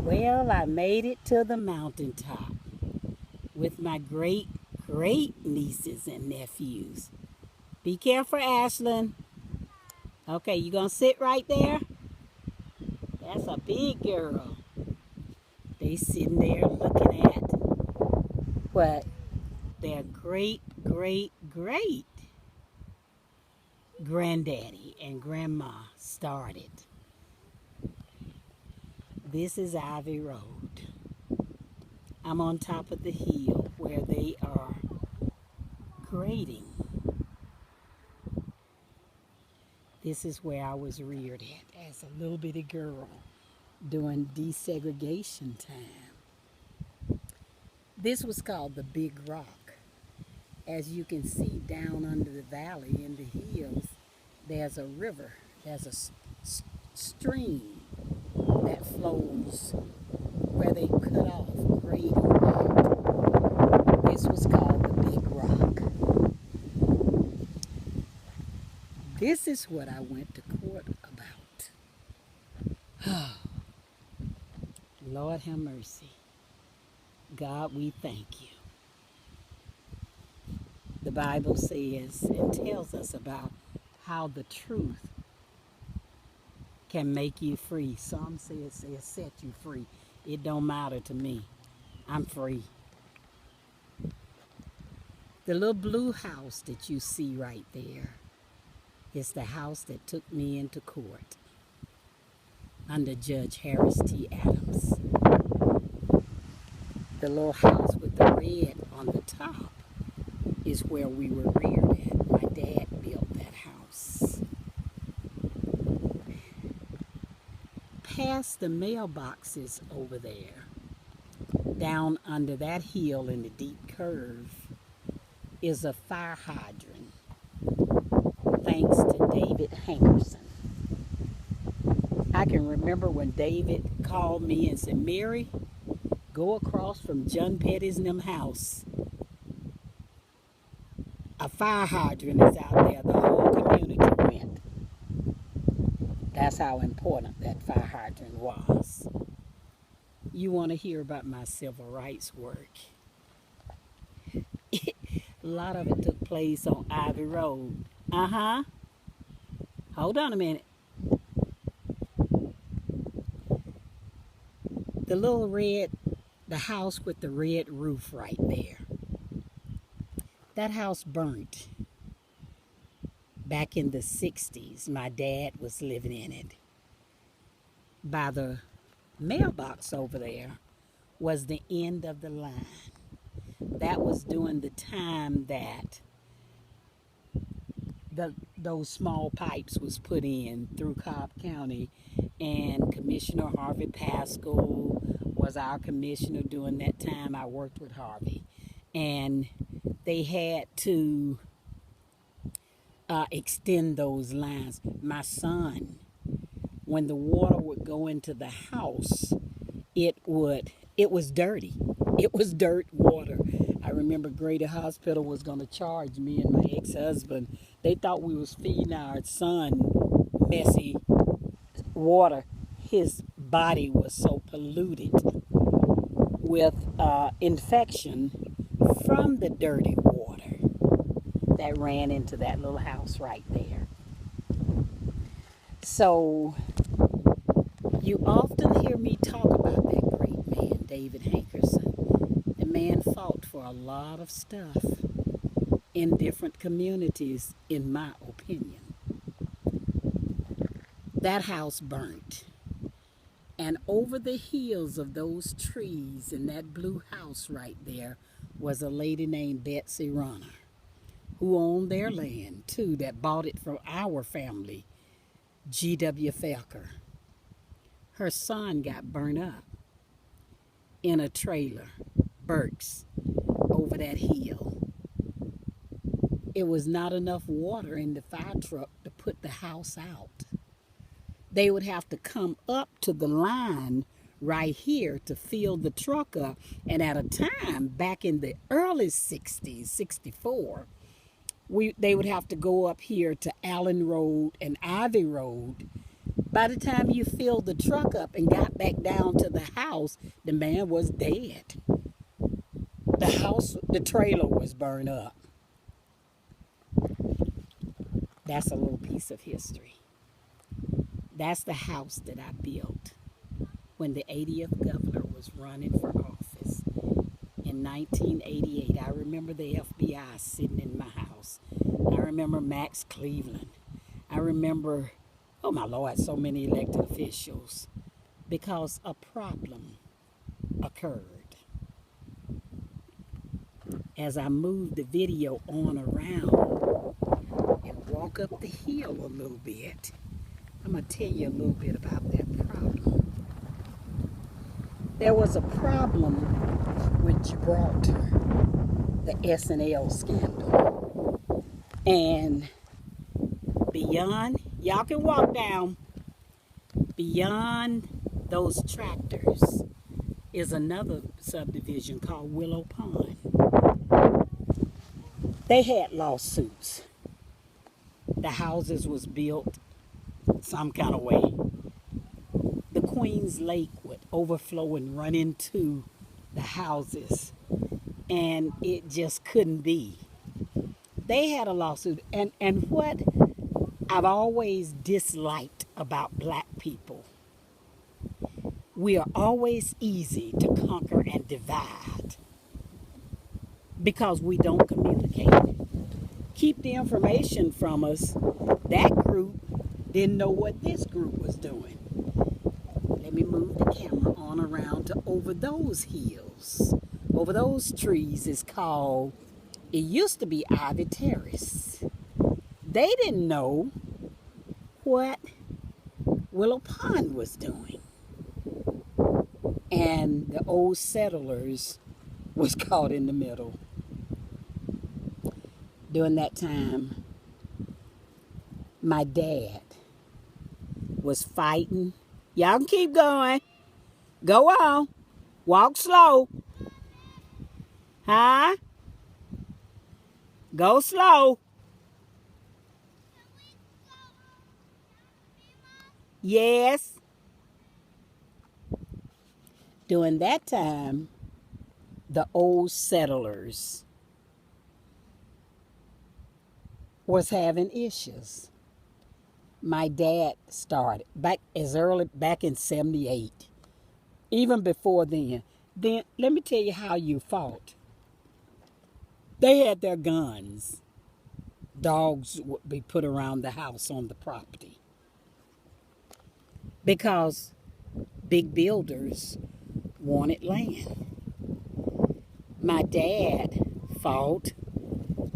Well, I made it to the mountaintop with my great nieces and nephews. Be careful, Ashlyn. Okay, you gonna sit right there? That's a big girl. They sitting there looking at what their great granddaddy and grandma started. This is Ivy Road. I'm on top of the hill where they are grading. This is where I was reared at as a little bitty girl during desegregation time. This was called the Big Rock. As you can see down under the valley in the hills, there's a river, there's a stream that flows where they cut off grading out. This was called the Big Rock. This is what I went to court about. Lord have mercy. God, we thank you. The Bible says and tells us about how the truth can make you free. Some say it says set you free. It don't matter to me. I'm free. The little blue house that you see right there is the house that took me into court under Judge Harris T. Adams. The little house with the red on the top is where we were reared at. My dad built that house. Past the mailboxes over there, down under that hill in the deep curve, is a fire hydrant, thanks to David Hankerson. I can remember when David called me and said, Mary, go across from John Petty's and them house. A fire hydrant is out there. The whole community went. That's how important that fire hydrant was. You want to hear about my civil rights work? A lot of it took place on Ivy Road. Hold on a minute. The little red, the house with the red roof right there. That house burnt back in the 60s. My dad was living in it. By the mailbox over there was the end of the line. That was during the time that those small pipes was put in through Cobb County, and Commissioner Harvey Pascal was our commissioner during that time. I worked with Harvey, and they had to extend those lines. My son, when the water would go into the house, it was dirty. It was dirt water. I remember Grady Hospital was going to charge me and my ex-husband. They thought we was feeding our son messy water. His body was so polluted with infection from the dirty water that ran into that little house right there. So you often hear me talk about that great man, David Hankerson. The man fought for a lot of stuff in different communities, in my opinion. That house burnt. And over the hills of those trees in that blue house right there was a lady named Betsy Runner, who owned their land too, that bought it from our family, G.W. Felker. Her son got burnt up in a trailer, Burks, over that hill. It was not enough water in the fire truck to put the house out. They would have to come up to the line right here to fill the truck up. And at a time, back in the early 60s, 64, they would have to go up here to Allen Road and Ivy Road By the time you filled the truck up and got back down to the house, the man was dead. The trailer was burned up. That's a little piece of history. That's the house that I built when the 80th governor was running for office in 1988. I remember the FBI sitting in my house. I remember Max Cleveland. I remember, oh my Lord, so many elected officials, because a problem occurred. As I moved the video on around and walk up the hill a little bit, I'm going to tell you a little bit about that problem. There was a problem with Gibraltar, the S&L scandal. And beyond, y'all can walk down, beyond those tractors is another subdivision called Willow Pond. They had lawsuits. The houses was built some kind of way. The Queens Lake would overflow and run into the houses, and it just couldn't be. They had a lawsuit, and what I've always disliked about black people, we are always easy to conquer and divide because we don't communicate. Keep the information from us. That group didn't know what this group was doing. Let me move the camera on around to over those hills. Over those trees is called, it used to be Ivey Terrace. They didn't know what Willow Pond was doing. And the old settlers was caught in the middle. During that time, my dad was fighting. Y'all can keep going. Go on. Walk slow. Huh? Go slow. Yes. During that time, the old settlers was having issues. My dad started back in 78. Even before then. Then let me tell you how you fought. They had their guns. Dogs would be put around the house on the property. Because big builders wanted land. My dad fought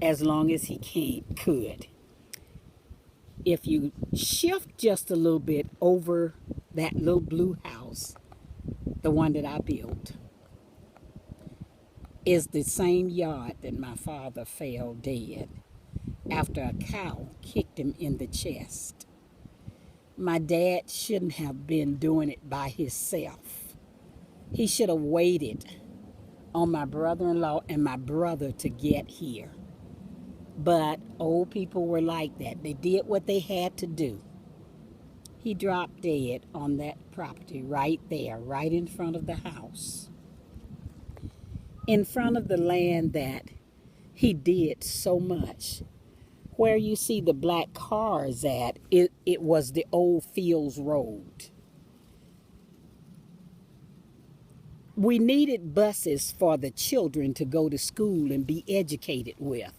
as long as he could. If you shift just a little bit over that little blue house, the one that I built, is the same yard that my father fell dead after a cow kicked him in the chest. My dad shouldn't have been doing it by himself. He should have waited on my brother-in-law and my brother to get here. But old people were like that. They did what they had to do. He dropped dead on that property right there, right in front of the house. In front of the land that he did so much. Where you see the black cars at, it was the old Fields Road. We needed buses for the children to go to school and be educated with.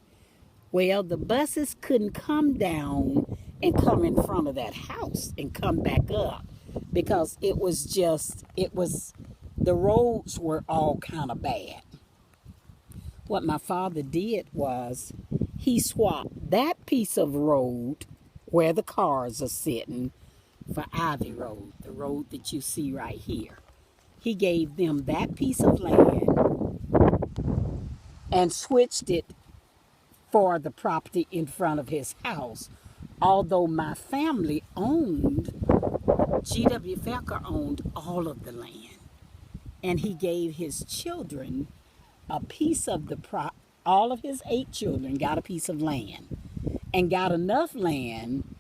Well, the buses couldn't come down and come in front of that house and come back up because the roads were all kind of bad. What my father did was he swapped that piece of road where the cars are sitting for Ivey Road, the road that you see right here. He gave them that piece of land and switched it for the property in front of his house. Although my family G.W. Felker owned all of the land. And he gave his children a piece of all of his 8 children got a piece of land. And got enough land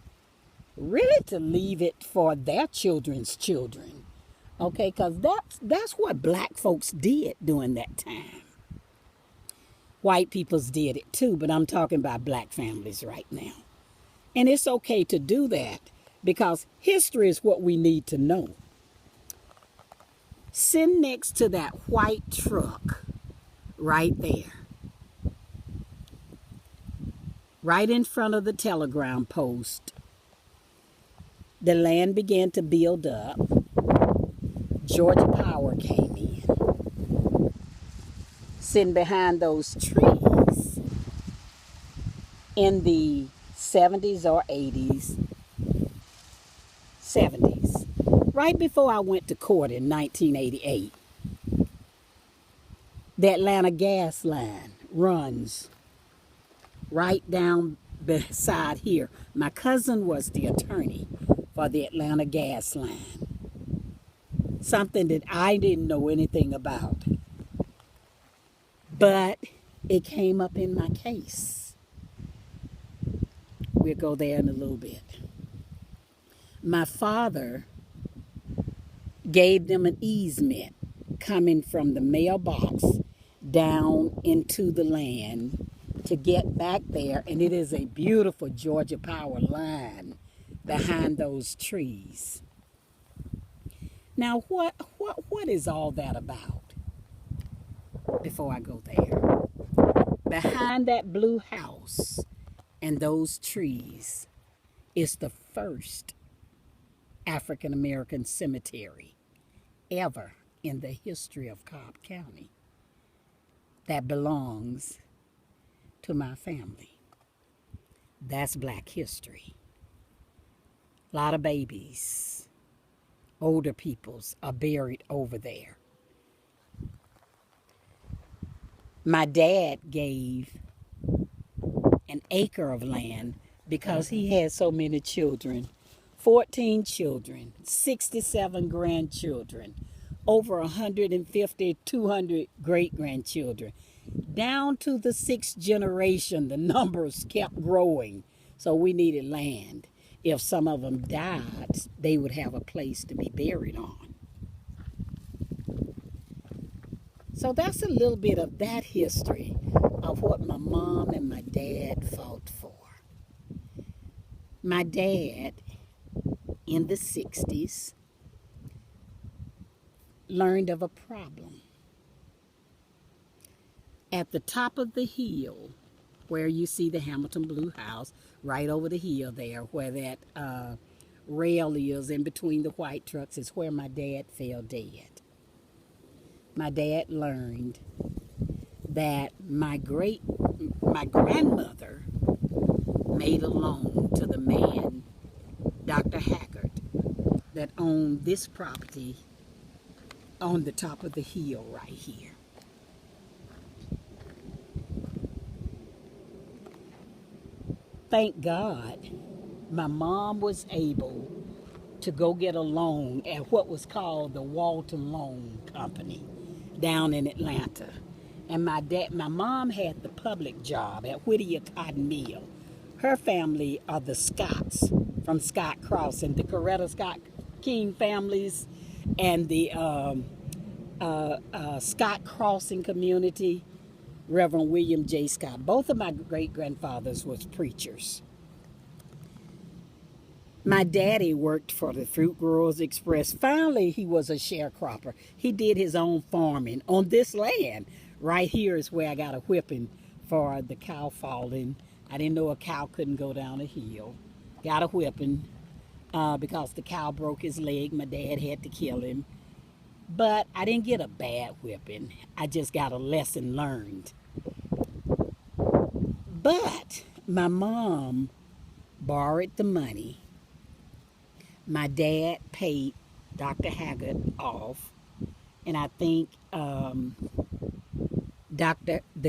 really to leave it for their children's children. Okay, because that's what black folks did during that time. White peoples did it too, but I'm talking about black families right now. And it's okay to do that because history is what we need to know. Sitting next to that white truck right there, right in front of the telegram post, the land began to build up. Georgia Power came in. Sitting behind those trees in the 70s or 80s, 70s, right before I went to court in 1988, the Atlanta gas line runs right down beside here. My cousin was the attorney for the Atlanta gas line. Something that I didn't know anything about. But it came up in my case. We'll go there in a little bit. My father gave them an easement coming from the mailbox down into the land to get back there. And it is a beautiful Georgia Power line behind those trees. Now, what is all that about? Before I go there, behind that blue house and those trees is the first African American cemetery ever in the history of Cobb County that belongs to my family. That's black history. A lot of babies, older peoples are buried over there. My dad gave an acre of land because he had so many children, 14 children, 67 grandchildren, over 150, 200 great-grandchildren. Down to the 6th generation, the numbers kept growing, so we needed land. If some of them died, they would have a place to be buried on. So that's a little bit of that history of what my mom and my dad fought for. My dad, in the 60s, learned of a problem. At the top of the hill, where you see the Hamilton Blue House, right over the hill there, where that rail is in between the white trucks, is where my dad fell dead. My dad learned that my grandmother made a loan to the man, Dr. Haggard, that owned this property on the top of the hill right here. Thank God my mom was able to go get a loan at what was called the Walton Loan Company down in Atlanta. And my mom had the public job at Whittier Cotton Mill. Her family are the Scotts from Scott Crossing, the Coretta Scott King families, and the Scott Crossing community, Reverend William J. Scott. Both of my great-grandfathers was preachers. My daddy worked for the Fruit Growers Express. Finally, he was a sharecropper. He did his own farming on this land. Right here is where I got a whipping for the cow falling. I didn't know a cow couldn't go down a hill. Got a whipping because the cow broke his leg. My dad had to kill him. But I didn't get a bad whipping. I just got a lesson learned. But my mom borrowed the money. My dad paid Dr. Haggard off, and I think the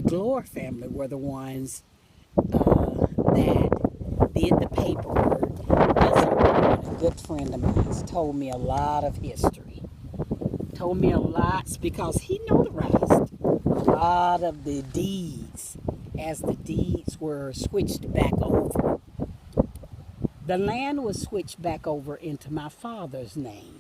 Glore family were the ones that did the paperwork. A good friend of mine told me a lot of history. Told me a lot because he notarized a lot of the deeds as the deeds were switched back over. The land was switched back over into my father's name.